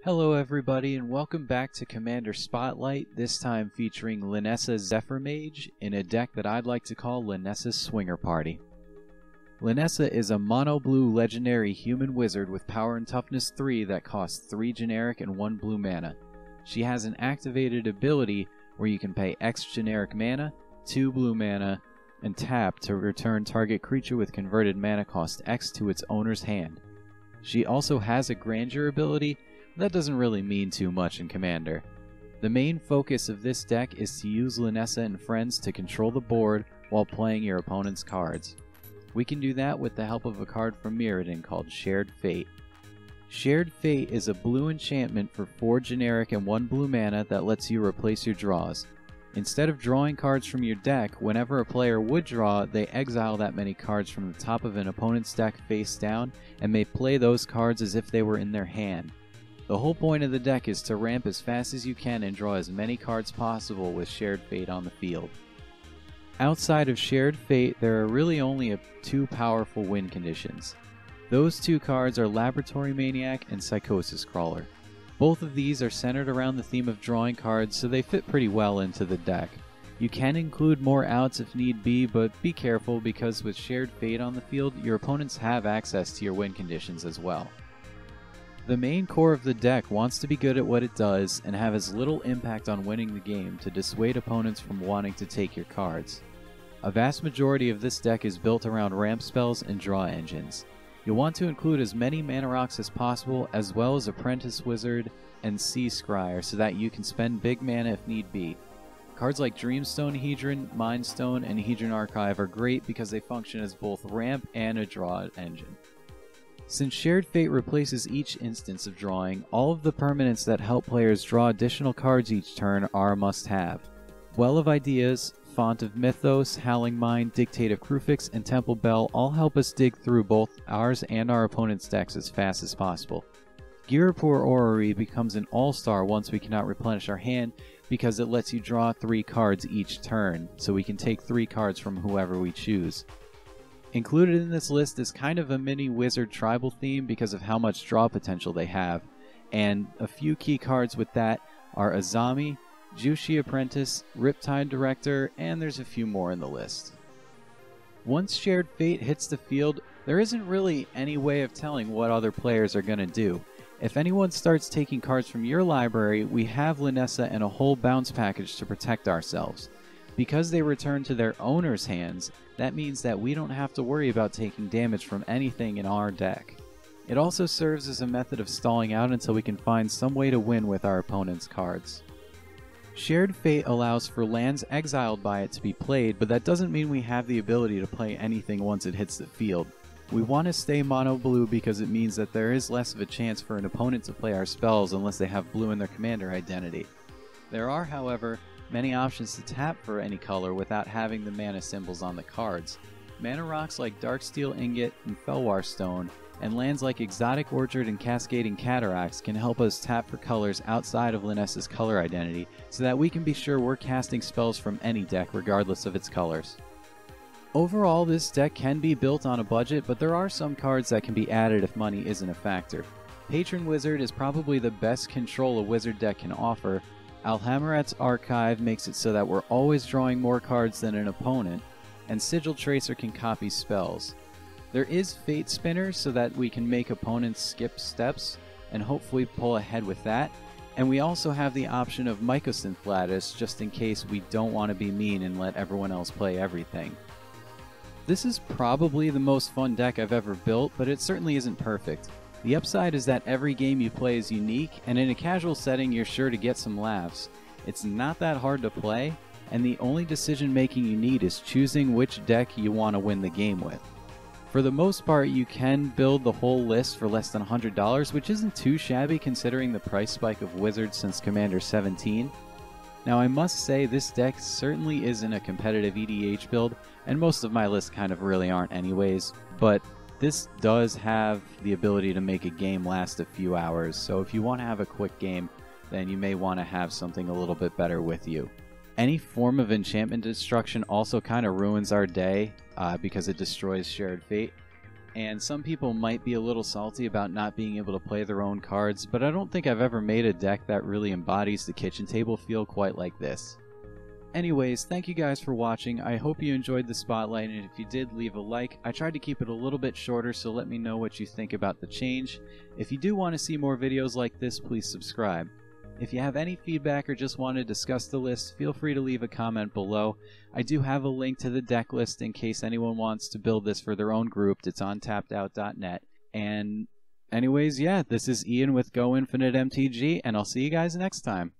Hello everybody and welcome back to Commander Spotlight, this time featuring Linessa Zephyr Mage in a deck that I'd like to call Linessa's Swinger Party. Linessa is a mono-blue legendary human wizard with power and toughness 3 that costs 3 generic and 1 blue mana. She has an activated ability where you can pay X generic mana, 2 blue mana, and tap to return target creature with converted mana cost X to its owner's hand. She also has a Grandeur ability. That doesn't really mean too much in Commander. The main focus of this deck is to use Linessa and friends to control the board while playing your opponent's cards. We can do that with the help of a card from Mirrodin called Shared Fate. Shared Fate is a blue enchantment for 4 generic and 1 blue mana that lets you replace your draws. Instead of drawing cards from your deck, whenever a player would draw, they exile that many cards from the top of an opponent's deck face down and may play those cards as if they were in their hand. The whole point of the deck is to ramp as fast as you can and draw as many cards possible with Shared Fate on the field. Outside of Shared Fate, there are really only 2 powerful win conditions. Those 2 cards are Laboratory Maniac and Psychosis Crawler. Both of these are centered around the theme of drawing cards, so they fit pretty well into the deck. You can include more outs if need be, but be careful because with Shared Fate on the field, your opponents have access to your win conditions as well. The main core of the deck wants to be good at what it does and have as little impact on winning the game to dissuade opponents from wanting to take your cards. A vast majority of this deck is built around ramp spells and draw engines. You'll want to include as many mana rocks as possible, as well as Apprentice Wizard and Sea Scryer so that you can spend big mana if need be. Cards like Dreamstone Hedron, Mindstone, and Hedron Archive are great because they function as both ramp and a draw engine. Since Shared Fate replaces each instance of drawing, all of the permanents that help players draw additional cards each turn are a must-have. Well of Ideas, Font of Mythos, Howling Mine, Dictate of Kruphix, and Temple Bell all help us dig through both ours and our opponent's decks as fast as possible. Ghirapur Orrery becomes an all-star once we cannot replenish our hand because it lets you draw 3 cards each turn, so we can take 3 cards from whoever we choose. Included in this list is kind of a mini wizard tribal theme because of how much draw potential they have, and a few key cards with that are Azami, Jushi Apprentice, Riptide Director, and there's a few more in the list. Once Shared Fate hits the field, there isn't really any way of telling what other players are going to do. If anyone starts taking cards from your library, we have Linessa and a whole bounce package to protect ourselves. Because they return to their owner's hands, that means that we don't have to worry about taking damage from anything in our deck. It also serves as a method of stalling out until we can find some way to win with our opponent's cards. Shared Fate allows for lands exiled by it to be played, but that doesn't mean we have the ability to play anything once it hits the field. We want to stay mono blue because it means that there is less of a chance for an opponent to play our spells unless they have blue in their commander identity. There are, however, many options to tap for any color without having the mana symbols on the cards. Mana rocks like Darksteel Ingot and Felwar Stone, and lands like Exotic Orchard and Cascading Cataracts can help us tap for colors outside of Linessa's color identity so that we can be sure we're casting spells from any deck regardless of its colors. Overall, this deck can be built on a budget, but there are some cards that can be added if money isn't a factor. Patron Wizard is probably the best control a wizard deck can offer. Alhammarret's Archive makes it so that we're always drawing more cards than an opponent, and Sigil Tracer can copy spells. There is Fate Spinner so that we can make opponents skip steps and hopefully pull ahead with that, and we also have the option of Mycosynth Lattice just in case we don't want to be mean and let everyone else play everything. This is probably the most fun deck I've ever built, but it certainly isn't perfect. The upside is that every game you play is unique, and in a casual setting you're sure to get some laughs. It's not that hard to play, and the only decision making you need is choosing which deck you want to win the game with. For the most part, you can build the whole list for less than $100, which isn't too shabby considering the price spike of Wizards since Commander 17. Now I must say this deck certainly isn't a competitive EDH build, and most of my lists kind of really aren't anyways, but this does have the ability to make a game last a few hours, so if you want to have a quick game, then you may want to have something a little bit better with you. Any form of enchantment destruction also kind of ruins our day because it destroys Shared Fate. and some people might be a little salty about not being able to play their own cards, but I don't think I've ever made a deck that really embodies the kitchen table feel quite like this. Anyways, thank you guys for watching. I hope you enjoyed the spotlight, and if you did, leave a like. I tried to keep it a little bit shorter, so let me know what you think about the change. If you do want to see more videos like this, please subscribe. If you have any feedback or just want to discuss the list, feel free to leave a comment below. I do have a link to the deck list in case anyone wants to build this for their own group. It's on tappedout.net. And anyways, yeah, this is Ian with Go Infinite MTG, and I'll see you guys next time.